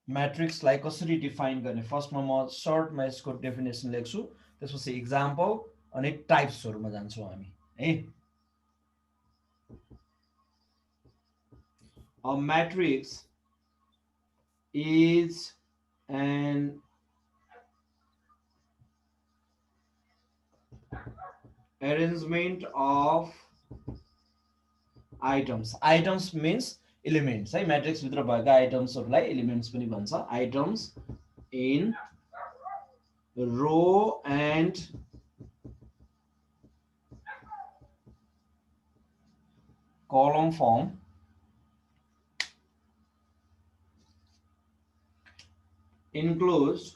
म्याट्रिक्सलाई कसरी डिफाइन गर्ने फर्स्टमा म सर्टमा यसको डेफिनेसन लेख्छु त्यसपछि इक्जाम्पल अनि टाइप्सहरुमा जान्छौँ हामी है A matrix is an arrangement of items. Items means elements है म्याट्रिक्स भित्र भएका आइटम्सहरुलाई एलिमेन्ट्स पनि भन्छ items in row and column form enclosed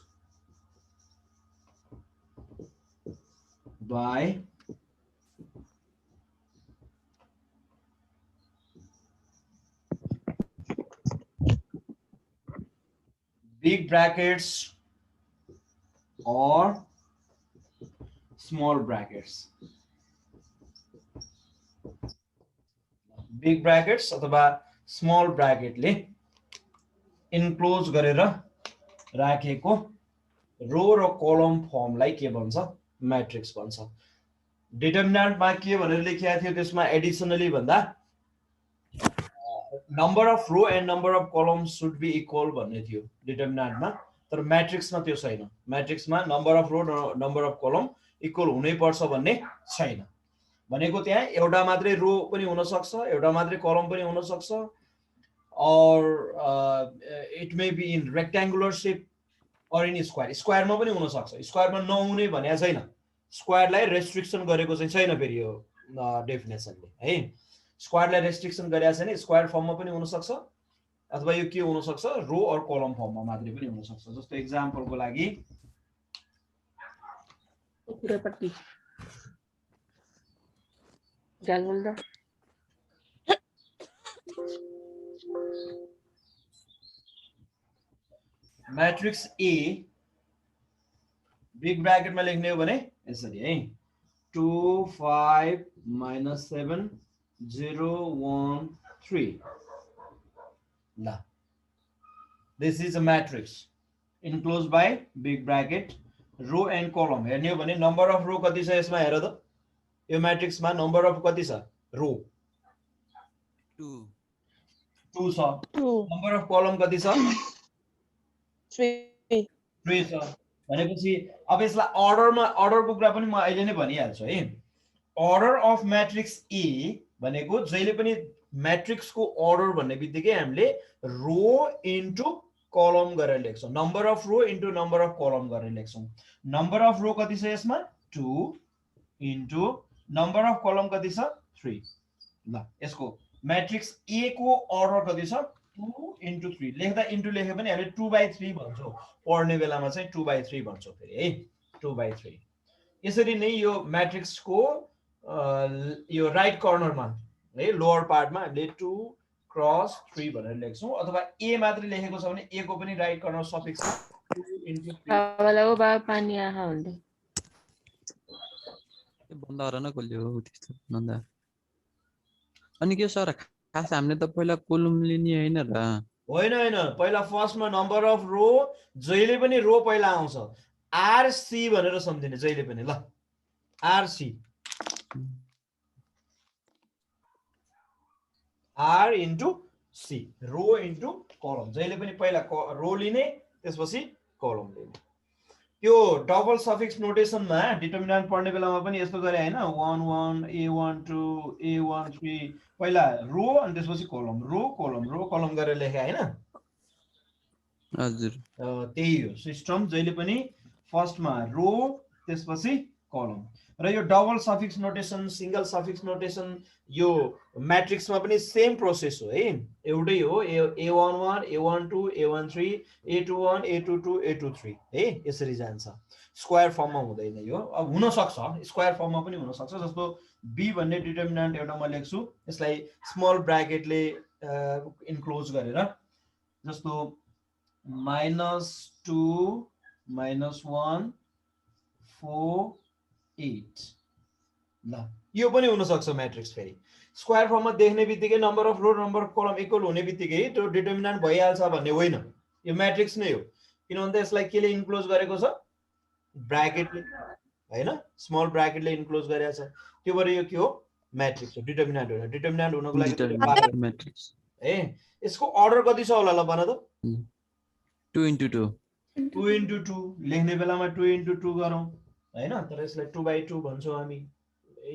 by big brackets or small brackets. Big brackets अथवा small bracket ले enclose गरेर राखेको रो र कलम फर्मलाई के भन्छ म्याट्रिक्स भन्छ डिटर्मिनेन्टमा के भनेर लेखिएको थियो त्यसमा एडिसनली भन्दा number of row and number of column should be equal भन्ने थियो डिटर्मिनेन्टमा तर म्याट्रिक्समा त्यो छैन म्याट्रिक्समा नम्बर अफ रो र नम्बर अफ कलम इक्वल हुनै पर्छ भन्ने छैन भनेको त्यहाँ एउटा मात्रै रो पनि हुन सक्छ एउटा मात्रै कलम पनि हुन सक्छ or it may be in rectangular shape or in square square मा पनि हुन सक्छ स्क्वायर मा नहुने भनेको छैन स्क्वायर लाई रेस्ट्रिक्सन गरेको चाहिँ छैन फेरि यो डेफिनेसनले है स्क्वायर लाई रेस्ट्रिक्सन गरेको छैन स्क्वायर फर्ममा पनि हुन सक्छ अथवा यो के हुन सक्छ रो और कलम फर्ममा मात्रै पनि हुन सक्छ जस्तो एक्जाम्पलको लागि पुरैपट्टि गाल बोल्दा मैट्रिक्स ए बिग ब्रैकेट में लेख्ने हो भने यसरी है 2 5 -7 0 1 3 ल this is a matrix enclosed by big bracket row and column हेर्ने हो भने नम्बर अफ रो कति छ यसमा हेर त यो म्याट्रिक्समा नम्बर अफ कति छ रो 2 छ नम्बर अफ कलम कति छ 3 छ भनेपछि अब यसलाई अर्डरको कुरा पनि म अहिले नै भनिहाल्छु है अर्डर अफ म्याट्रिक्स ए भनेको जहिले पनि म्याट्रिक्सको अर्डर भन्ने बित्तिकै हामीले रो इन्टु कलम गरेर लेख्छौं number of row into number of column गरेर लेख्छौं नम्बर अफ रो कति छ यसमा 2 इन्टु नम्बर अफ कलम कति छ 3 ल यसको म्याट्रिक्स ए को अर्डर कति छ 2 इन्टु 3 लेख्दा इन्टु लेखे पनि हामीले 2/3 भन्छौं पढ्ने बेलामा चाहिँ 2/3 भन्छौं फेरि है 2/3 यसरी नै यो म्याट्रिक्सको यो राइट कर्नरमा है लोअर पार्टमा हामीले 2 क्रस 3 भनेर लेख्छौं अथवा ए मात्र लेखेको छ भने ए को पनि राइट कर्नर सफिक्स 2 इन्टु 3 बाबालाई बा पानी आहा हुन्छ बन्द गर न कसले हो त्यस्तो नन्दा अनि के सर खास हामीले त पहिला कोलम लिने हैन र होइन पहिला फर्स्टमा नम्बर अफ रो जहिले पनि रो पहिला आउँछ आरसी भनेर सम्झिने जहिले पनि ल RC R into C row into column जहिले पनि पहिला रो लिने त्यसपछि कलम लिने त्यो डबल सफिक्स नोटेसनमा डिटर्मिनेन्ट पढ्ने बेलामा पनि यस्तो गरे हैन 1 1 a12 a13 पहिला रो अनि त्यसपछि कलम कलम गरेर लेखे हैन हजुर त्यही हो सिस्टम जहिले पनि फर्स्टमा रो त्यसपछि कलम र यो double suffix notation single suffix notation यो म्याट्रिक्समा पनि सेम प्रोसेस हो है एउटै हो a11 a12 a13 a21 a22 a23 है यसरी जान्छ स्क्वायर फर्ममा हुँदैन यो अब हुन सक्छ स्क्वायर फर्ममा पनि हुन सक्छ जस्तो b भन्ने डिटर्मिनेन्ट एउटा म लेख्छु यसलाई स्मल ब्र्याकेटले इन्क्लोज गरेर जस्तो -2 -1 4 8 ल यो पनि हुन सक्छ म्याट्रिक्स फेरि स्क्वायर फर्ममा देख्ने बित्तिकै number of row number of column equal हुने बित्तिकै त्यो डिटर्मिनेन्ट भइहाल्छ भन्ने होइन यो म्याट्रिक्स नै हो किनभने यसलाई केले इन्क्लोज गरेको छ ब्र्याकेटले हैन स्मल ब्र्याकेटले इन्क्लोज गरेको छ त्यो भएर यो के हो म्याट्रिक्स हो डिटर्मिनेन्ट होइन डिटर्मिनेन्ट हुनको लागि डिटर्मिनेन्ट म्याट्रिक्स ए यसको अर्डर कति छ होला ल भन त 2 into 2 2 into 2 लेख्ने बेलामा 2 into 2 गरौँ हैन तर यसलाई 2/2 भन्छौँ हामी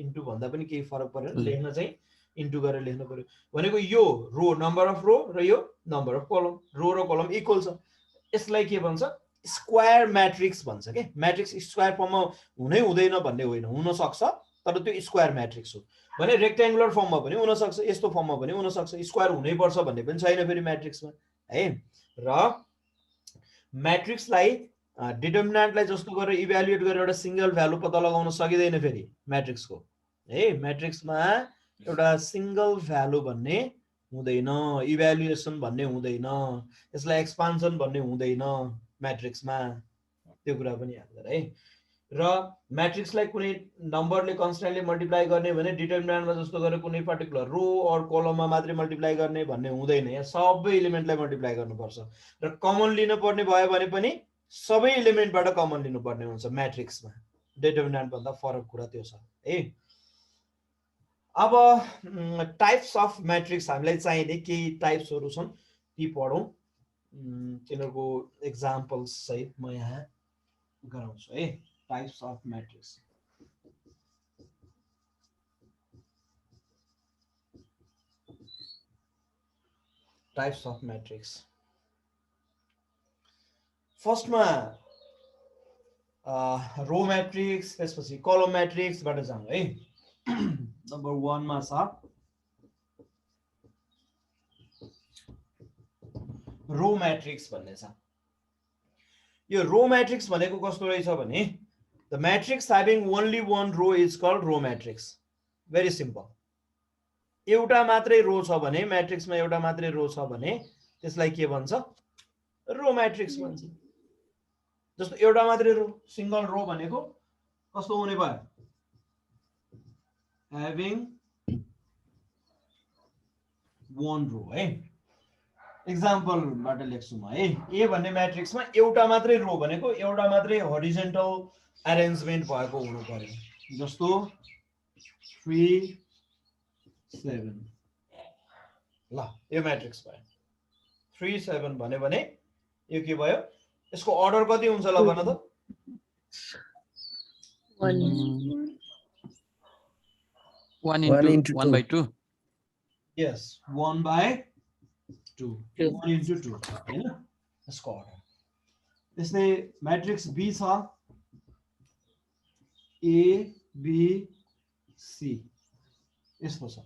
इन्टु भन्दा पनि केही फरक परेन लेख्न चाहिँ इन्टु गरेर लेख्नु पर्यो भनेको यो रो नम्बर अफ रो र यो नम्बर अफ कलम रो र कलम इक्वल छ यसलाई के भन्छ स्क्वायर म्याट्रिक्स भन्छ के म्याट्रिक्स स्क्वायर फर्ममा हुनै हुँदैन भन्ने होइन हुन सक्छ तर त्यो स्क्वायर म्याट्रिक्स हो भने रेक्ट्याङ्गुलर फर्ममा पनि हुन सक्छ यस्तो फर्ममा पनि हुन सक्छ स्क्वायर हुनै पर्छ भन्ने पनि छैन फेरि म्याट्रिक्समा है र म्याट्रिक्सलाई डिटर्मिनेन्टलाई जस्तो गरेर इभ्यालुएट गरेर एउटा सिंगल भ्यालु पत्ता लगाउन सकिँदैन फेरि म्याट्रिक्सको है म्याट्रिक्समा एउटा सिंगल भ्यालु भन्ने हुँदैन इभ्यालुएसन भन्ने हुँदैन यसलाई एक्सपान्सन भन्ने हुँदैन म्याट्रिक्समा त्यो कुरा पनि याद गर है र म्याट्रिक्सलाई कुनै नम्बरले कन्स्ट्यान्टली मल्टिप्लाई गर्ने भने डिटर्मिनेन्टमा जस्तो गरेर कुनै पर्टिकुलर रो अर कलममा मात्रै मल्टिप्लाई गर्ने भन्ने हुँदैन यहाँ सबै एलिमेन्टलाई मल्टिप्लाई गर्नुपर्छ र कमन लिनु पर्ने भयो भने पनि सबै एलिमेन्टबाट कमन लिनुपर्ने हुन्छ म्याट्रिक्समा डिटर्मिनेन्ट भन्दा फरक कुरा त्यो छ है अब टाइप्स अफ म्याट्रिक्स हामीलाई चाहिने केही टाइप्सहरू छन् ती पढौँ तिनीहरूको एक्जाम्पल्स सहित म यहाँ गराउँछु है types of matrix types of matrix फर्स्टमा रो म्याट्रिक्स त्यसपछि कलम म्याट्रिक्सबाट जाउँ है नम्बर 1 मा छ रो म्याट्रिक्स भन्ने छ यो रो म्याट्रिक्स भनेको कस्तो रहेछ भने the matrix having only one row is called row matrix very simple एउटा मात्रै रो छ भने म्याट्रिक्समा एउटा मात्रै रो छ भने त्यसलाई के भन्छ रो म्याट्रिक्स भन्छ जस्तो एउटा मात्रै रो सिंगल रो भनेको कस्तो हुने भयो having one row है एक्जाम्पल बाट लेख्छु म है ए भन्ने म्याट्रिक्समा एउटा मात्रै रो भनेको एउटा मात्रै हरिजन्टल अरेन्जमेन्ट भएको हुनु पर्यो जस्तो 3 7 ल यो म्याट्रिक्स भयो 3 7 भन्यो भने यो के भयो यसको अर्डर कति हुन्छ ल भन त 1 into 1/2 yes 1/2 1 into 2 हैन यसको अर्डर त्यसले म्याट्रिक्स बी छ ए बी सी यस्तो छ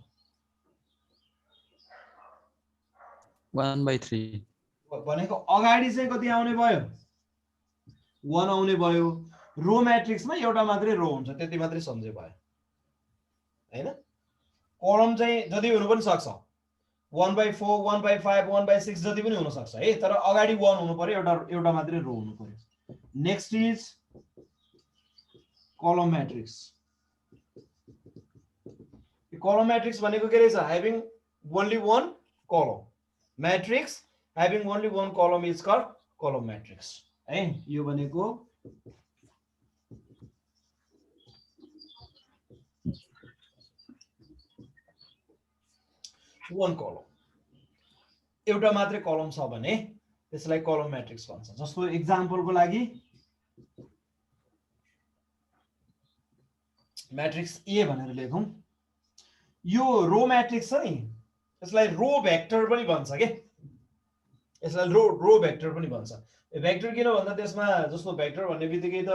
1/3 भनेको अगाडि चाहिँ कति आउने भयो 1 आउने भयो रो म्याट्रिक्समा एउटा मात्रै रो हुन्छ त्यति मात्रै सम्झे भयो हैन कलम चाहिँ जति हुनु पनि सक्छ 1/4 1/5 1/6 जति पनि हुन सक्छ है तर अगाडि 1 हुनु पर्यो एउटा मात्रै रो हुनु पर्यो नेक्स्ट इज कलम म्याट्रिक्स कलम म्याट्रिक्स भनेको के रहेछ ह्याभिङ ओन्ली वन कलम म्याट्रिक्स ह्याभिङ ओन्ली वन कलम इज कल्ड कलम म्याट्रिक्स है यो भनेको वन कलम एउटा मात्रै कलम छ भने त्यसलाई कलम म्याट्रिक्स भन्छ जस्तो एक्जाम्पलको लागि म्याट्रिक्स ए भनेर लेखौं यो रो म्याट्रिक्स छ नि यसलाई रो भेक्टर पनि भन्छ के यसलाई रो भेक्टर पनि भन्छ भेक्टर किन भन्दा त्यसमा जस्तो भेक्टर भन्ने बित्तिकै त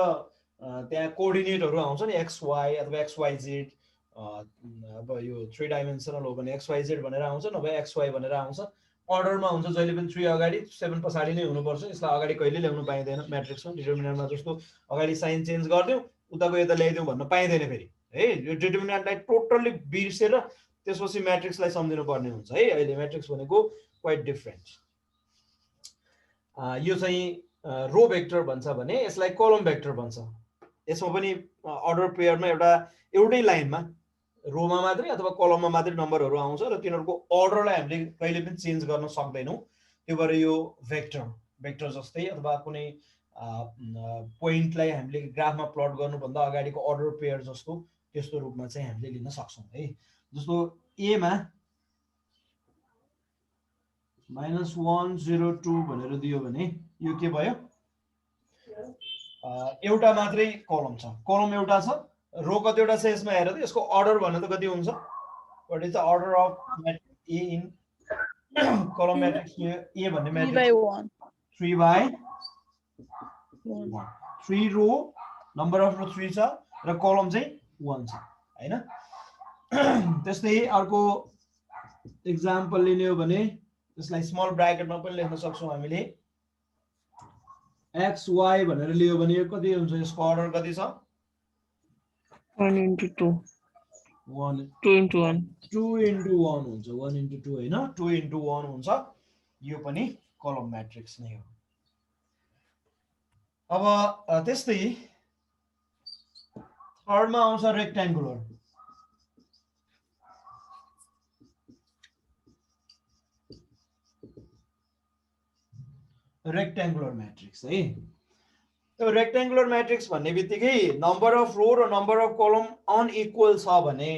त्यहाँ कोअर्डिनेटहरु आउँछ नि एक्स वाई अथवा एक्स वाई जेड अब यो 3 डाइमेन्सनल हो भने एक्स वाई जेड भनेर आउँछ नभए एक्स वाई भनेर आउँछ अर्डरमा हुन्छ जहिले पनि 3 अगाडि 7 पछाडी नै हुनुपर्छ यसलाई अगाडि कहिले ल्याउनु पाइदैन म्याट्रिक्समा डिटर्मिनेन्टमा जस्तो अगाडि साइन चेन्ज गर्दियौ उताको यता ल्याइदिउ भन्न पाइदैन फेरि है यो डिटर्मिनेन्टलाई टोटल्ली बिर्सेर त्यसपछि म्याट्रिक्सलाई सम्झिनु पर्ने हुन्छ है अहिले म्याट्रिक्स भनेको क्वाइट डिफरेन्ट यो चाहिँ रो भेक्टर भन्छ भने यसलाई कलम भेक्टर भन्छ यसमा पनि अर्डर पेयरमा एउटै लाइनमा रोमा मात्रै अथवा कलममा मात्रै नम्बरहरु आउँछ र तिनीहरुको अर्डरलाई हामीले कहिले पनि चेन्ज गर्न सक्दैनौं त्यो भएर यो भेक्टर भेक्टर जस्तै अथवा कुनै पोइन्टलाई हामीले ग्राफमा प्लट गर्नुभन्दा अगाडिको अर्डर पेयर जस्तो त्यस्तो रूपमा चाहिँ हामीले लिन सक्छौँ है। जस्तो ए मा -102 भनेर दियो भने यो के भयो, एउटा मात्रै कलम छ, कलम एउटा छ, रो कतिवटा छ यसमा हेर त, यसको अर्डर भन्नु त कति हुन्छ, what is the order of a in column matrix A भन्ने matrix 3 by 1, 3 row number of row 3 छ र कलम चाहिँ 1 छ हैन। त्यस्तै अर्को एक्जाम्पल लिने हो भने त्यसलाई स्मल ब्र्याकेटमा पनि लेख्न सक्छौं हामीले, एक्स वाई भनेर लियो भने यो कति हुन्छ, यसको अर्डर कति छ, 1 into 2 1 2 into 1 2 into 1 हुन्छ, 1 into 2 हैन, 2 into 1 हुन्छ, यो पनि कलम मैट्रिक्स नै हो। अब त्यस्तै थर्डमा आउँछ रेक्ट्याङ्गुलर। रेक्ट्याङ्गुलर मैट्रिक्स है। त्यो रेक्ट्याङ्गुलर मैट्रिक्स भन्ने बित्तिकै नम्बर अफ रो र नम्बर अफ कलम अनइक्वल छ भने,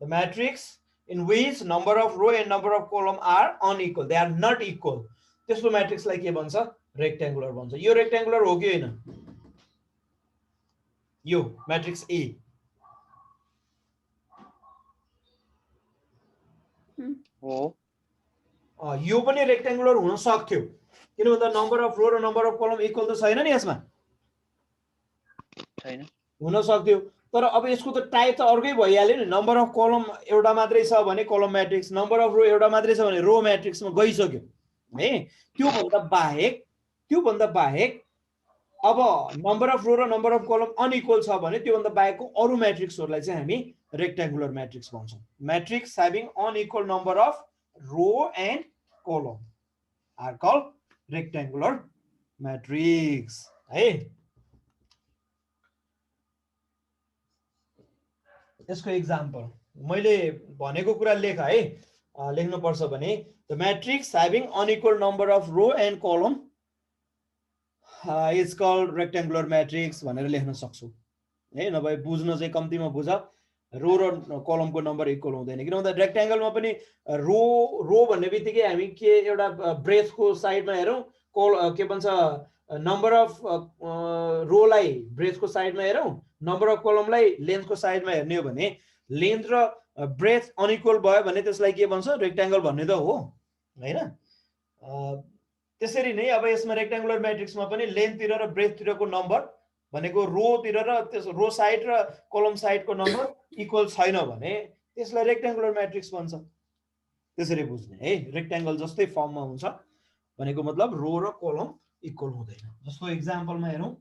the matrix in which number of row and number of column are unequal, they are not equal, त्यस्तो मैट्रिक्सलाई के भन्छ, रेक्ट्याङ्गुलर भन्छ। यो रेक्ट्याङ्गुलर हो कि हैन, यो मैट्रिक्स ए हो, यो पनि रेक्ट्याङ्गुलर हुन सक्थ्यो, किन भन्दा नम्बर अफ रो र नम्बर अफ कलम इक्वल त छैन नि यसमा, छैन, हुन सक्थ्यो, तर अब यसको त टाइप त अर्कै भइहाल्यो नि, नम्बर अफ कलम एउटा मात्रै छ भने कलम मैट्रिक्स, नम्बर अफ रो एउटा मात्रै छ भने रो मैट्रिक्समा गइसक्यो है। त्योभन्दा बाहेक अब नम्बर अफ रो र नम्बर अफ कलम अनइक्वल छ भने त्योभन्दा बाहेकको अरू मैट्रिक्सहरूलाई चाहिँ हामी रेक्ट्याङ्गुलर मैट्रिक्स भन्छौँ। Matrix having unequal number of row and column are called rectangular matrix है। यसको एक्जाम्पल मैले भनेको कुरा लेख है, लेख्नु पर्छ भने the matrix having unequal number of row and column is called rectangular matrix भनेर लेख्न सक्छौ है। नभए बुझ्न चाहिँ कम्तीमा बुझ, रो र कलमको नम्बर इक्वल हुँदैन, किन भन्दा रेक्ट्याङ्गलमा पनि रो भन्ने बित्तिकै हामी के एउटा ब्रेथको साइडमा हेरौँ, के भन्छ नम्बर अफ रोलाई ब्रेथको साइडमा हेरौँ, नम्बर अफ कलमलाई लेन्थको साइडमा हेर्ने हो भने लेन्थ र ब्रेथ अनइक्वल भयो भने त्यसलाई के भन्छ, रेक्ट्याङ्गल भन्ने त हो हैन। त्यसरी नै अब यसमा रेक्ट्याङ्गुलर मैट्रिक्समा पनि लेन्थतिर र ब्रेथतिरको नम्बर भनेको रोतिर र त्यस रो साइड र कलम साइडको नम्बर इक्वल छैन भने त्यसलाई रेक्ट्याङ्गुलर मैट्रिक्स भन्छ। त्यसरी बुझ्ने है, रेक्ट्याङ्गल जस्तै फर्ममा हुन्छ भनेको मतलब रो र कलम इक्वल हुँदैन। जस्तो एक्जाम्पलमा हेरौँ,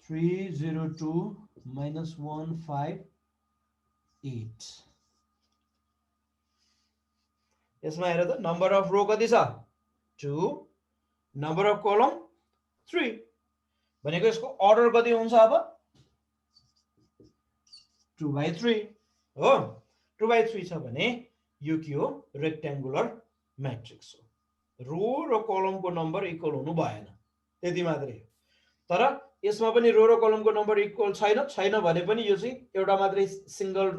302 - 158, यसमा हेर त नम्बर अफ रो कति छ, 2, नम्बर अफ कलम 3 भनेको यसको अर्डर कति हुन्छ, अब 2 by 3 हो। 2 by 3 छ भने यो के हो, रेक्ट्याङ्गुलर मैट्रिक्स हो। रो र कलमको नम्बर इक्वल हुनु भएन, त्यति मात्रै हो। तर यसमा पनि रो र कलमको नम्बर इक्वल छैन भने पनि यो चाहिँ एउटा मात्रै सिंगल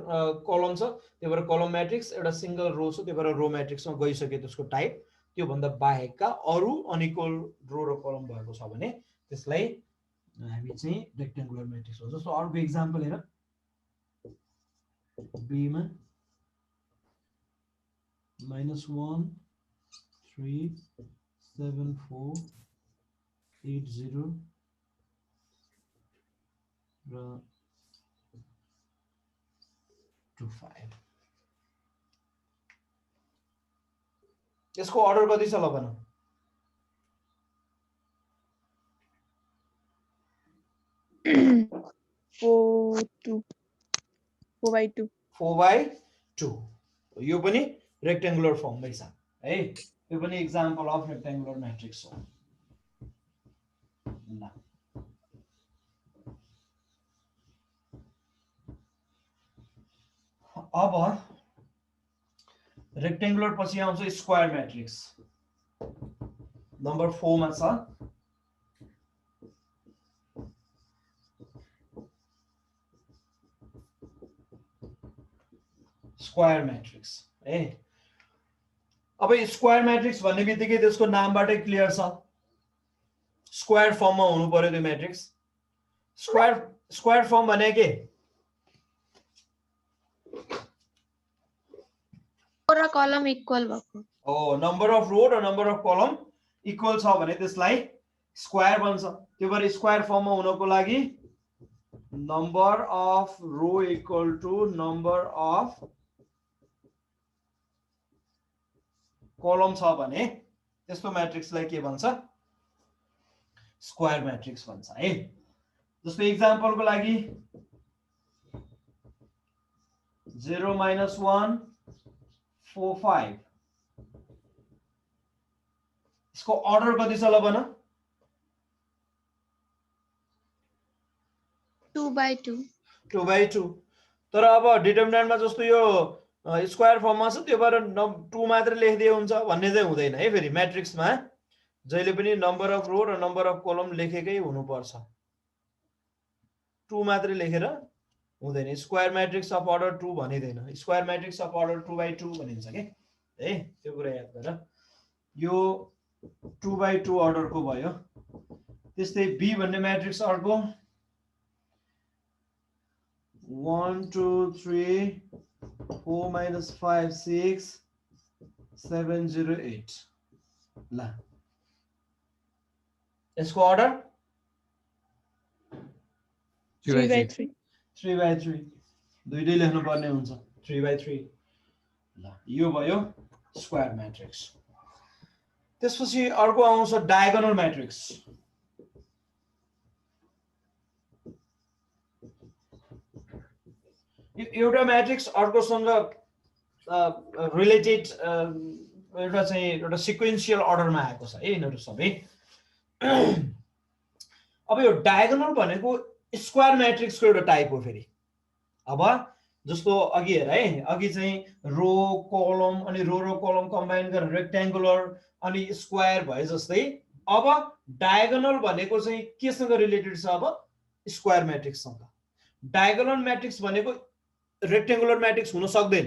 कलम छ, त्यही भएर कलम मैट्रिक्स, एउटा सिंगल रो छ, त्यही भएर रो मैट्रिक्समा गइसक्यो त्यसको टाइप। त्यो भन्दा बाहेकका अरू अनइक्वल रो र कलम भएको छ भने त्यसलाई हामी चाहिँ रेक्ट्याङ्गुलर मैट्रिक्स भन्छौँ। जस्तो अर्को एक्जाम्पल हेर, बी मा -1 3 7 4 8 0 र 2 5, यसको अर्डर कति छ ल भन, 4 by 2 4 by 2, यो पनि रेक्ट्याङ्गुलर फर्ममै छ है। यो पनि एक्जाम्पल अफ रेक्ट्याङ्गुलर मैट्रिक्स हो। ल अब रेक्ट्याङ्गुलर पछि आउँछ स्क्वायर मैट्रिक्स। नम्बर 4 मा छ स्क्वायर म्याट्रिक्स है। अब स्क्वायर म्याट्रिक्स भन्ने बित्तिकै त्यसको नामबाटै क्लियर छ, स्क्वायर फर्ममा हुनु पर्यो त्यो म्याट्रिक्स। स्क्वायर फर्म भने के? रो र कलम इक्वल भएको। हो, नम्बर अफ रो र नम्बर अफ कलम इक्वल छ भने त्यसलाई स्क्वायर भन्छ। त्यो भएर स्क्वायर फर्ममा हुनको लागि number of row equal to number of column छ भने त्यस्तो म्याट्रिक्सलाई के भन्छ? स्क्वायर म्याट्रिक्स भन्छ है। जस्तो इक्जाम्पलको लागि 0 -1 4 5 इसको अर्डर कति छ ल भन? 2/2 2/2। तर अब डिटर्मिनेन्टमा जस्तो यो स्क्वायर फर्ममा छ त्यो भएर 2 मात्र लेखिदिए हुन्छ भन्ने चाहिँ हुँदैन है। फेरि म्याट्रिक्समा जहिले पनि नम्बर अफ रो र नम्बर अफ कलम लेखेकै हुनुपर्छ, 2 मात्र लेखेर हुँदैन। स्क्वायर म्याट्रिक्स अफ अर्डर 2 भनिदैन, स्क्वायर म्याट्रिक्स अफ अर्डर 2/2 भनिन्छ के है। त्यो कुरा याद गर। यो 2/2 अर्डरको भयो। त्यस्तै बी भन्ने म्याट्रिक्स अर्को 1 2 3 4 - 5 6 7 0 8 ल। यसको अर्डर 3/3 3/3 दुईटै लेख्नु पर्ने हुन्छ 3/3 ल। यो भयो स्क्वायर म्याट्रिक्स। त्यसपछि अर्को आउँछ डायगोनल म्याट्रिक्स। एउटा म्याट्रिक्स अर्कोसँग रिलेटेड एउटा चाहिँ एउटा सिक्वेन्शियल अर्डरमा आएको छ है यिनीहरू सबै। अब यो डायगोनल भनेको स्क्वायर म्याट्रिक्सको एउटा टाइप हो फेरि। अब जस्तो अघि हेर है, अघि चाहिँ रो कलम अनि रो र कलम कम्बाइन गरेर रेक्ट्याङ्गुलर अनि स्क्वायर भए जस्तै अब डायगोनल भनेको चाहिँ केसँग रिलेटेड छ? अब स्क्वायर म्याट्रिक्ससँग। डायगोनल म्याट्रिक्स भनेको रेक्ट्याङ्गुलर म्याट्रिक्स हुन सक्दैन।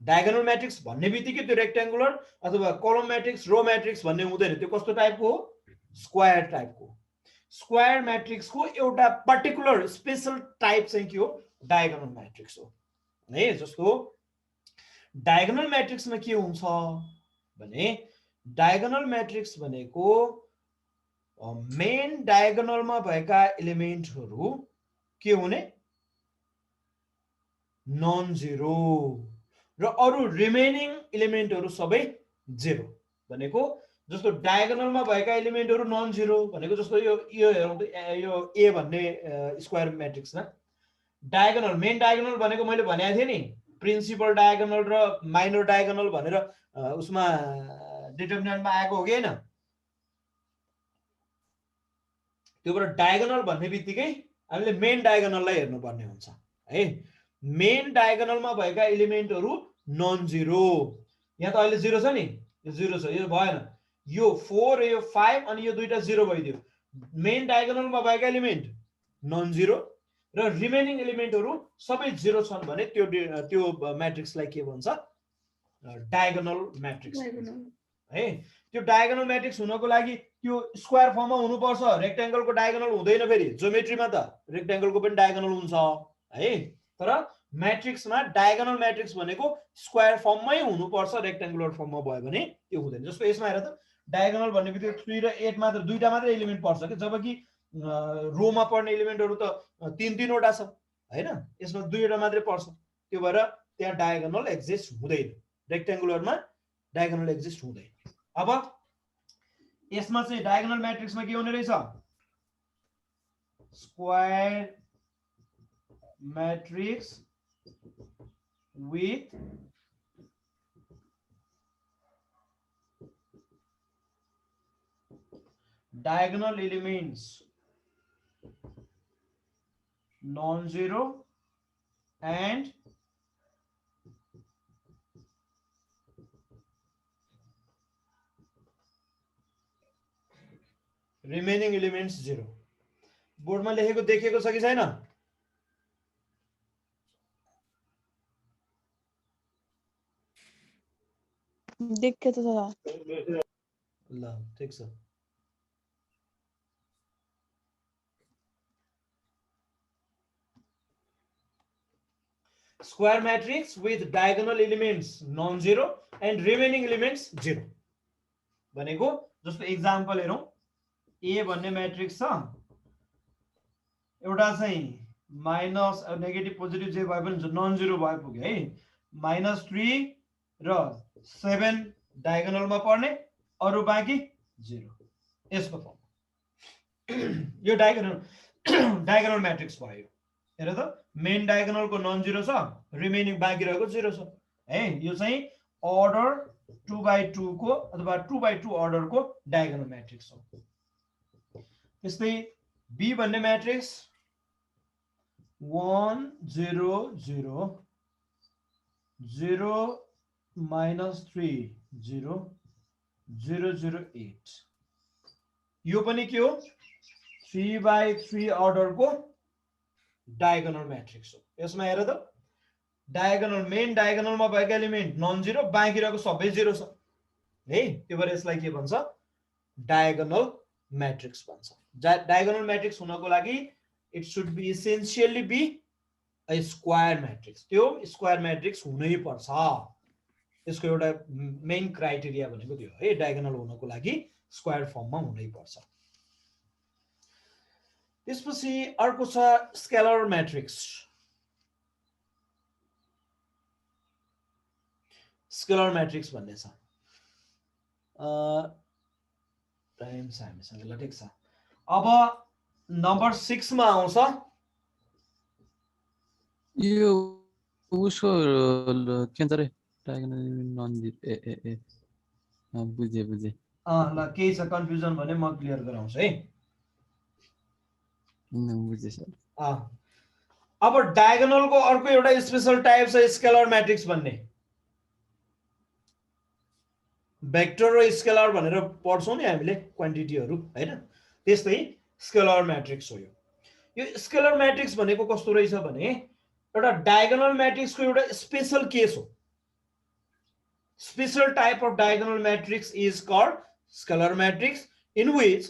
डायगोनल म्याट्रिक्स भन्ने बित्तिकै त्यो रेक्ट्याङ्गुलर अथवा कलम म्याट्रिक्स रो म्याट्रिक्स भन्ने हुँदैन। त्यो कस्तो टाइपको हो? स्क्वायर टाइपको। स्क्वायर म्याट्रिक्सको एउटा पर्टिकुलर स्पेशल टाइप चाहिँ के हो? डायगोनल म्याट्रिक्स हो है। जस्तो डायगोनल म्याट्रिक्समा के हुन्छ भने डायगोनल म्याट्रिक्स भनेको मेन डायगोनलमा भएका एलिमेन्टहरू के हुने? नन जिरो र अरु रिमेनिङ एलिमेन्टहरू सबै जिरो भनेको। जस्तो डायगोनलमा भएका एलिमेन्टहरू नन जिरो भनेको जस्तो यो हेरौँ त, यो ए भन्ने स्क्वायर म्याट्रिक्समा डायगोनल मेन डायगोनल भनेको मैले भनेको थिएँ नि प्रिन्सिपल डायगोनल र माइनर डायगोनल भनेर उसमा डिटर्मिनेन्टमा आएको हो कि हैन? त्यो भएर डायगोनल भन्ने बित्तिकै हामीले मेन डायगोनललाई हेर्नुपर्ने हुन्छ है। मेन डायगोनलमा भएका एलिमेन्टहरू नन जिरो। यहाँ त अहिले जिरो छ नि, यो जिरो छ, यो भएन। यो 4 र यो 5 अनि यो दुईटा जिरो भइदियो। मेन डायगोनलमा भएका एलिमेन्ट नन जिरो र रिमेनिङ एलिमेन्टहरू सबै जिरो छन् भने त्यो म्याट्रिक्सलाई के भन्छ? डायगोनल म्याट्रिक्स है। त्यो डायगोनल म्याट्रिक्स हुनको लागि त्यो स्क्वायर फर्ममा हुनुपर्छ। रेक्ट्याङ्गलको डायगोनल हुँदैन। फेरि ज्योमेट्रीमा त रेक्ट्याङ्गलको पनि डायगोनल हुन्छ है, तर म्याट्रिक्समा डायगोनल म्याट्रिक्स भनेको स्क्वायर फर्ममै हुनुपर्छ। रेक्ट्याङ्गुलर फर्ममा भयो भने त्यो हुँदैन। जस्तो यसमा हेर त, डायगोनल भन्ने बित्तिकै 3 र 8 मात्र दुईटा मात्र एलिमेन्ट पर्छ कि, जबकि रोमा पर्ने एलिमेन्टहरू त 3 वटा छ हैन, यसमा दुईवटा मात्रै पर्छ। त्यो भएर त्यहाँ डायगोनल एक्जिस्ट हुँदैन। रेक्ट्याङ्गुलरमा डायगोनल एक्जिस्ट हुँदैन। अब यसमा चाहिँ डायगोनल म्याट्रिक्समा के हुने रहेछ? Square matrix with diagonal elements non-zero and remaining elements 0 बोर्डमा लेखेको देखिएको छ कि छैन देखेको छ ल ठीक छ square matrix with diagonal elements non-zero and remaining elements 0 भनेको जस्तो एक्जाम्पल हेरौं A भन्ने म्याट्रिक्स छ एउटा चाहिँ माइनस नेगेटिभ पोजिटिभ जे भए पनि नन जिरो भए पुग्यो है -3 र 7 डायगोनलमा पर्ने अरु बाँकी 0 यसको फर्म यो डायगोनल म्याट्रिक्स भयो हेर त मेन डायगोनल को नन जिरो छ रिमेनिङ बाँकी रहेको 0 छ है यो चाहिँ अर्डर 2/2 को अथवा 2/2 अर्डर को डायगोनल म्याट्रिक्स हो त्यस्तै B भन्ने म्याट्रिक्स 1 0 0 0 -3 0 0 0 8 यो पनि के हो 3/3 अर्डर को डायगोनल म्याट्रिक्स हो यसमा हेर त डायगोनल मेन डायगोनलमा भएको एलिमेन्ट नन जिरो बाँकी रहेको सबै 0 छ है त्यो भएर यसलाई के भन्छ डायगोनल म्याट्रिक्स भन्छ डायगोनल म्याट्रिक्स हुनको लागि it should be essentially be a square matrix त्यो स्क्वायर म्याट्रिक्स हुनै पर्छ यसको एउटा मेन क्राइटेरिया भनेको त्यो है डायगोनल हुनको लागि स्क्वायर फर्ममा हुनै पर्छ त्यसपछि अर्को छ स्केलर म्याट्रिक्स स्केलर म्याट्रिक्स भन्ने छ टाइम छ हामीसँग ल ठीक छ अब नम्बर 6 मा आउँछ यो उसको के भन्छ रे डायगोनल नन जिरो ए बुझे ल केही छ कन्फ्युजन भने म क्लियर गराउँछु है बुझे सर अब डायगोनल को अर्को एउटा स्पेशल टाइप छ स्केलर म्याट्रिक्स भन्ने भेक्टर र स्केलर भनेर पढ्छौं नि हामीले क्वान्टिटीहरु हैन त्यस्तै स्केलर म्याट्रिक्स हो यो स्केलर म्याट्रिक्स भनेको कस्तो रहेछ भने एउटा डायगोनल म्याट्रिक्स को एउटा स्पेशल केस हो special type of diagonal matrix is called scalar matrix in which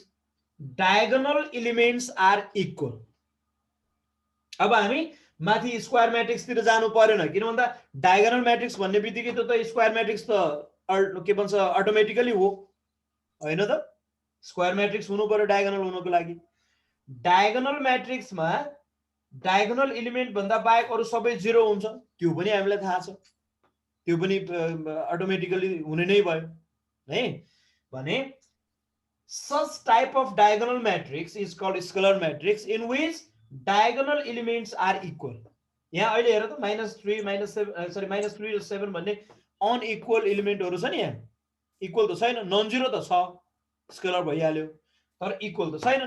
diagonal elements are equal. अब हामी माथि स्क्वायर मैट्रिक्स तिर जानु पर्दैन किन भन्दा डायगोनल मैट्रिक्स भन्ने बित्तिकै त स्क्वायर मैट्रिक्स त के भन्छ अटोमेटिकली हो हैन त स्क्वायर मैट्रिक्स हुनु पर्यो डायगोनल हुनको लागि डायगोनल मैट्रिक्स मा डायगोनल एलिमेन्ट भन्दा बाहेक अरु सबै 0 हुन्छ त्यो पनि हामीलाई थाहा छ त्यो पनि अटोमेटिकली हुने नै भयो है भने such type of diagonal matrix is called scalar matrix in which diagonal elements are equal. यहाँ अहिले हेर त -3 -7 र 7 भन्ने अनइक्वल एलिमेन्टहरु छ नि यहाँ इक्वल त छैन नन जिरो त छ स्केलर भइहाल्यो तर इक्वल त छैन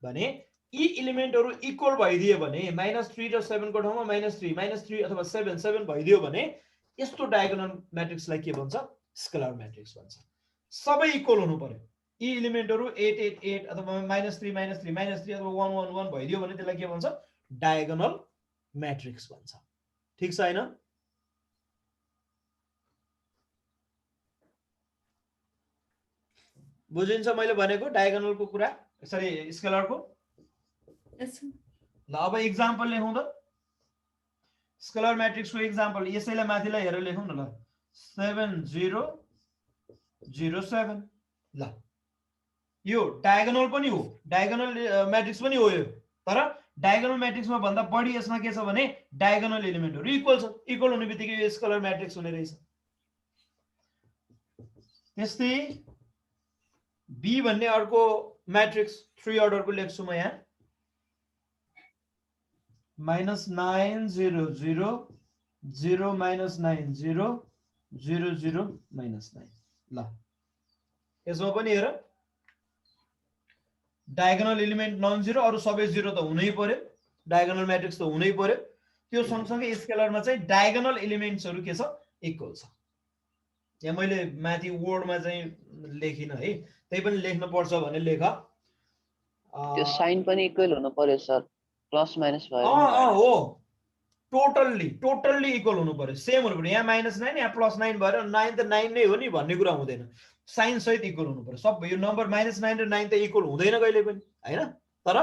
भने यी एलिमेन्टहरु इक्वल भइदियो भने -3 र 7 को ठाउँमा -3 अथवा 7 भइदियो भने यस्तो डायगोनल म्याट्रिक्सलाई के भन्छ स्केलर म्याट्रिक्स भन्छ सबै इक्वल हुनु पर्यो यी एलिमेन्टहरु 8 8 8 अथवा -3 अथवा 1 1 1 भइदियो भने त्यसलाई के भन्छ डायगोनल म्याट्रिक्स भन्छ ठीक छ हैन बुझिन्छ मैले भनेको डायगोनल को कुरा सरी स्केलर को ल अब एक्जाम्पल लेखौं त स्केलर म्याट्रिक्स को एक्जाम्पल यसैलाई माथिलाई हेरेर लेखौं न ल 7 0 0 7 ल यो डायगोनल पनि हो डायगोनल म्याट्रिक्स पनि हो यो तर डायगोनल म्याट्रिक्समा भन्दा बढी यसमा के छ भने डायगोनल एलिमेन्टहरु इक्वल छ इक्वल हुने बित्तिकै यो स्केलर म्याट्रिक्स हुने रहेछ त्यस्तै बी भन्ने अर्को म्याट्रिक्स 3 अर्डर को लेख्छु म यहाँ -9 0 0 0 -9 0 0 0 -9 ल यसमा पनि हेर डायगोनल एलिमेन्ट नन जिरो अरु सबै 0 त हुनै पर्यो डायगोनल म्याट्रिक्स त हुनै पर्यो त्यो सँगसँगै स्केलरमा चाहिँ डायगोनल एलिमेन्ट्सहरु के छ इक्वल छ यहाँ मैले माथि वर्डमा चाहिँ लेखिन है त्यै पनि लेख्न पर्छ भने लेख त्यो साइन पनि इक्वल हुनु पर्यो सर, प्लस माइनस भएर नि भएन। हो टोटल्ली इक्वल हुनु पर्यो, सेम हुनु पर्यो। यहाँ -9 यहाँ +9 भएर 9 त 9 नै हो नि भन्ने कुरा हुँदैन, साइन सहित इक्वल हुनु पर्यो। सब यो नम्बर -9 र 9 त इक्वल हुँदैन कहिले पनि हैन, तर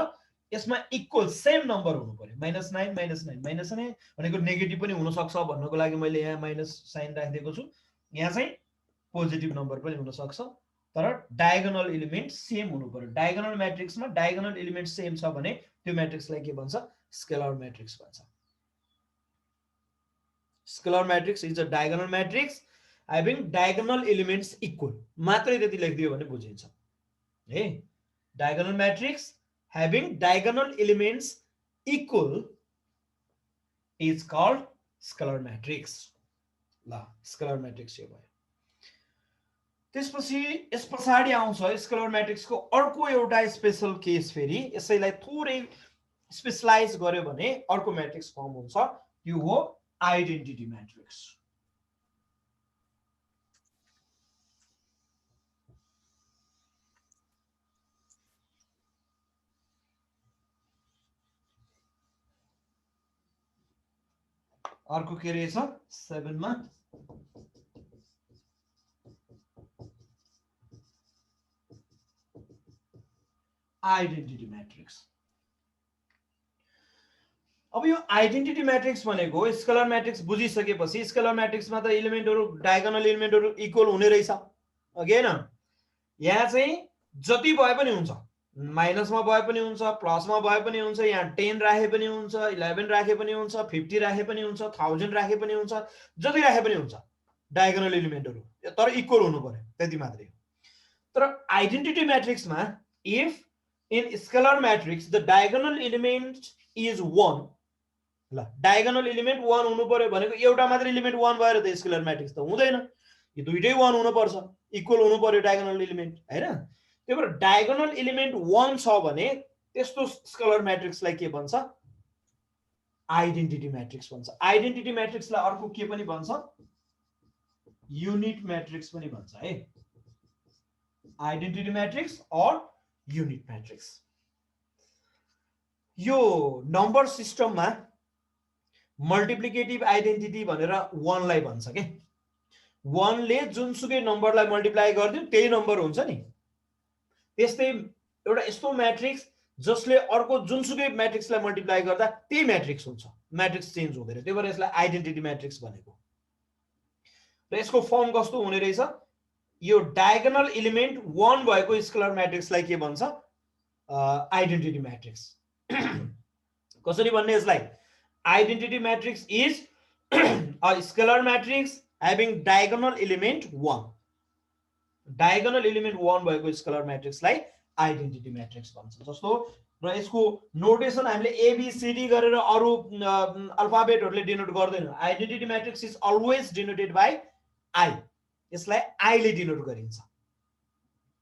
यसमा इक्वल सेम नम्बर हुनु पर्यो। -9 -9 भनेको नेगेटिभ पनि हुन सक्छ भन्नको लागि मैले यहाँ माइनस साइन राखिदिएको छु। यहाँ चाहिँ पोजिटिभ नम्बर पनि हुन सक्छ, तर डायगोनल एलिमेन्ट सेम हुनु पर्यो। डायगोनल म्याट्रिक्समा डायगोनल एलिमेन्ट सेम छ भने त्यो म्याट्रिक्सलाई के भन्छ? स्केलर म्याट्रिक्स भन्छ। Scalar matrix is a diagonal matrix having diagonal elements equal, मात्रै त्यति लेखिदियो भने बुझिन्छ है। Diagonal matrix having diagonal elements equal is called scalar matrix। ल स्केलर म्याट्रिक्स यो भयो। त्यसपछि यस पछाडि आउँछ स्केलर म्याट्रिक्सको अर्को एउटा स्पेशल केस, फेरि यसैलाई थोरै स्पेशलाइज गर्यो भने अर्को म्याट्रिक्स फर्म हुन्छ, त्यो हो आइडेन्टिटी म्याट्रिक्स। अर्को के रहेछ 7 मा? Identity matrix. अब यो आइडेन्टिटी म्याट्रिक्स भनेको स्केलर म्याट्रिक्स बुझिसकेपछि स्केलर म्याट्रिक्समा त एलिमेन्टहरु डायगोनल एलिमेन्टहरु इक्वल हुने रहेछ अघि हैन। यहाँ चाहिँ जति भए पनि हुन्छ, माइनसमा भए पनि हुन्छ, प्लसमा भए पनि हुन्छ, यहाँ 10 राखे पनि हुन्छ, 11 राखे पनि हुन्छ, 50 राखे पनि हुन्छ, 1000 राखे पनि हुन्छ, जति राखे पनि हुन्छ डायगोनल एलिमेन्टहरु, तर इक्वल हुनु पर्यो त्यति मात्रै। तर आइडेन्टिटी म्याट्रिक्समा if in scalar matrix the diagonal element is 1, ल डायगोनल एलिमेन्ट 1 हुनु पर्यो भनेको एउटा मात्र एलिमेन्ट 1 भएर त स्केलर म्याट्रिक्स त हुँदैन, यो दुईटै 1 हुनु पर्छ, इक्वल हुनु पर्यो डायगोनल एलिमेन्ट हैन। त्यही भएर डायगोनल एलिमेन्ट 1 छ भने त्यस्तो स्केलर म्याट्रिक्सलाई के भन्छ? आइडेन्टिटी म्याट्रिक्स भन्छ। आइडेन्टिटी म्याट्रिक्सलाई अर्को के पनि भन्छ? युनिट म्याट्रिक्स पनि भन्छ है। आइडेन्टिटी म्याट्रिक्स और युनिट म्याट्रिक्स। यो नम्बर सिस्टममा मल्टिप्लिकेटिभ आइडेन्टिटी भनेर 1 लाई भन्छ के। 1 ले जुनसुकै नम्बरलाई मल्टिप्लाई गर्दियो त्यही नम्बर हुन्छ नि। त्यस्तै एउटा यस्तो म्याट्रिक्स जसले अर्को जुनसुकै म्याट्रिक्सलाई मल्टिप्लाई गर्दा त्यही म्याट्रिक्स हुन्छ, म्याट्रिक्स चेन्ज हुँदैन। त्यही भएर यसलाई आइडेन्टिटी म्याट्रिक्स भनेको। र यसको फर्म कस्तो हुने रहेछ? यो डायगोनल एलिमेन्ट 1 भएको स्केलर म्याट्रिक्सलाई के भन्छ? Identity matrix. कसरी भन्ने यसलाई? Identity matrix is a scalar matrix having diagonal element 1। Diagonal element 1 भएको स्केलर म्याट्रिक्सलाई आइडेन्टिटी म्याट्रिक्स भन्छ। जस्तो र यसको नोटेसन हामीले एबीसीडी गरेर अरु अल्फाबेटहरुले डिनोट गर्दैन। Identity matrix is always denoted by I. यसलाई आई ले डिनोट गरिन्छ,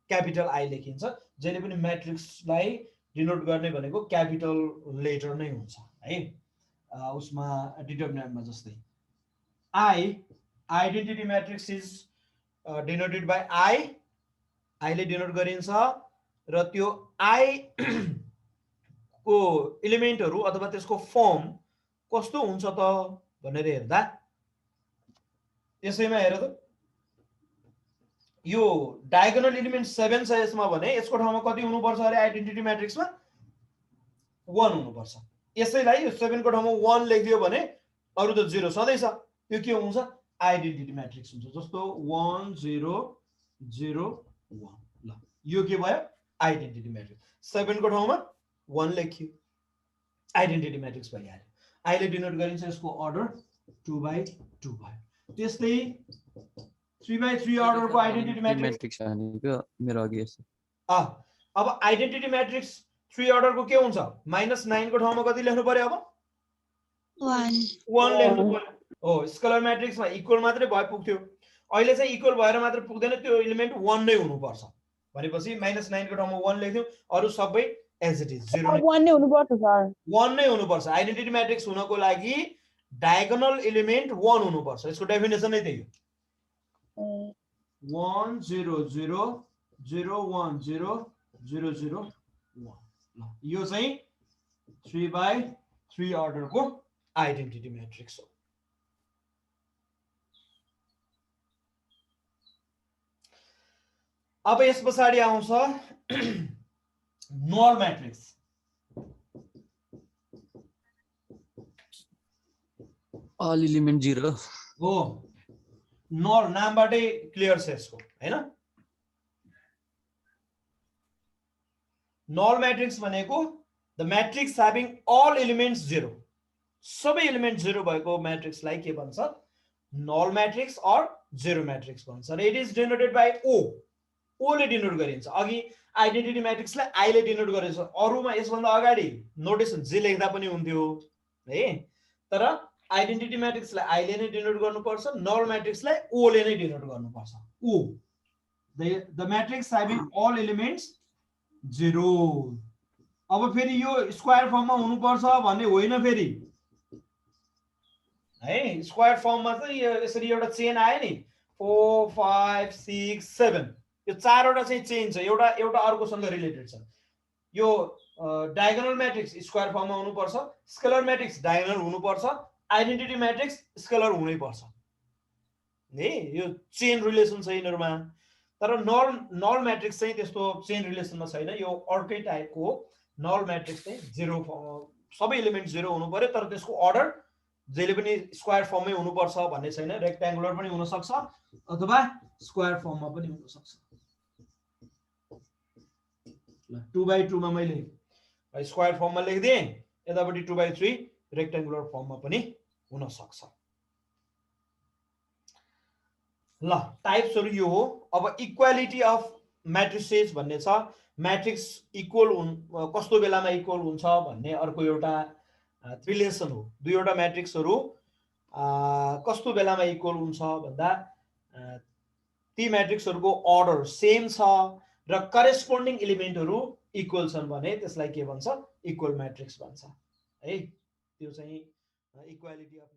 क्यापिटल आई लेखिन्छ। जहिले पनि म्याट्रिक्सलाई डिनोट गर्ने भनेको क्यापिटल लेटर नै हुन्छ है। उसमा डिटरमिनेन्टमा जस्तै I, identity matrix is denoted by I, I ले डिनोट गरिन्छ। र त्यो आई को एलिमेन्टहरु अथवा त्यसको फर्म कस्तो हुन्छ त भनेर हेर्दा यसैमा हेर त, यो डायगोनल एलिमेन्ट 7 छ यसमा भने यसको ठाउँमा कति हुनु पर्छ अरे? आइडेन्टिटी म्याट्रिक्समा 1 हुनु पर्छ। यसैलाई यो 7 को ठाउँमा 1 लेखिदियो भने अरु त 0 सधैं छ, त्यो के हुन्छ? आइडेन्टिटी म्याट्रिक्स हुन्छ। जस्तो 1 0 0 1, ल यो के भयो? Identity matrix. 7 को ठाउँमा 1 लेखियो, आइडेन्टिटी म्याट्रिक्स भइहाल्यो। आइले डिनोट गरिन्छ, यसको अर्डर 2/2 भयो। त्यस्तै 3/3 अर्डरको आइडेन्टिटी म्याट्रिक्स भनेको मेरो अघि यसो। अब आइडेन्टिटी म्याट्रिक्स 3 अर्डरको के हुन्छ? -9 को ठाउँमा कति लेख्नु पर्यो? अब 1 लेख्नु पर्यो। हो, स्केलर म्याट्रिक्समा इक्वल मात्रै भए पुग्थ्यो। अहिले चाहिँ इक्वल भएर मात्र पुग्दैन, त्यो एलिमेन्ट 1 नै हुनु पर्छ। भनेपछि -9 को ठाउँमा 1 लेख्यौ, अरु सबै एज इट इज 0 1 नै हुनु पर्छ सर। 1 नै हुनु पर्छ। आइडेन्टिटी म्याट्रिक्स हुनको लागि डायगोनल एलिमेन्ट 1 हुनु पर्छ। यसको डेफिनेसन नै त्यही हो। 1 0 0 0 1 0 0 0 1। ल यो चाहिँ 3/3 अर्डरको आइडेन्टिटी म्याट्रिक्स हो। अब यस पछाडि आउँछ नल म्याट्रिक्स। अल एलिमेन्ट 0 हो, नल नामबाटै क्लियर छ यसको हैन। नल म्याट्रिक्स भनेको the matrix having all elements 0, सबै एलिमेन्ट 0 भएको म्याट्रिक्सलाई के भन्छ? नल म्याट्रिक्स अर 0 म्याट्रिक्स भन्छ। र इट इज डिनोटेड बाइ ओ, ओ ले डिनोट गरिन्छ। अघि आइडेन्टिटी म्याट्रिक्सलाई आई ले डिनोट गरिन्छ, अरुमा यसभन्दा अगाडि नोटेसन जे लेख्दा पनि हुन्थ्यो है, तर आइडेन्टिटी म्याट्रिक्सलाई आई ले नै डिनोट गर्नुपर्छ, नल म्याट्रिक्सलाई ओ ले नै डिनोट गर्नुपर्छ। O the matrix having all elements 0। अब फेरि यो स्क्वायर फर्ममा हुनुपर्छ भन्ने होइन फेरि है। स्क्वायर फर्ममा चाहिँ यसरी एउटा चेन आयो नि, 4 5 6 7, यो चारवटा चाहिँ चेन छ, एउटा एउटा अर्कोसँग रिलेटेड छ। यो डायगोनल म्याट्रिक्स स्क्वायर फर्ममा हुनुपर्छ, स्केलर म्याट्रिक्स डायगोनल हुनुपर्छ, आइडेन्टिटी म्याट्रिक्स स्केलर हुनै पर्छ है। यो चेन रिलेसन छ यिनीहरुमा। तर नल म्याट्रिक्स चाहिँ त्यस्तो चेन रिलेसनमा छैन, यो अर्कै टाइपको नल म्याट्रिक्स चाहिँ 0 सबै एलिमेन्ट 0 हुनु पर्यो, तर त्यसको अर्डर जहिले पनि स्क्वायर फर्ममै हुनुपर्छ भन्ने छैन। रेक्ट्याङ्गुलर पनि हुन सक्छ अथवा स्क्वायर फर्ममा पनि हुन सक्छ। ल 2/2 मा मैले स्क्वायर फर्ममा लेख्दिए, यतापट्टि 2/3 रेक्ट्याङ्गुलर फर्ममा पनि हुन सक्छ। ल टाइप्सहरु यो हो। अब इक्वालिटी अफ म्याट्रिसेस भन्ने छ, म्याट्रिक्स इक्वल कस्तो बेलामा इक्वल हुन्छ भन्ने अर्को एउटा रिलेसन हो। दुईवटा म्याट्रिक्सहरु कस्तो बेलामा इक्वल हुन्छ भन्दा ती म्याट्रिक्सहरुको अर्डर सेम छ र करेस्पोन्डिङ एलिमेन्टहरु इक्वल छन् भने त्यसलाई के भन्छ? इक्वल म्याट्रिक्स भन्छ है। त्यो चाहिँ इक्वालिटी अफ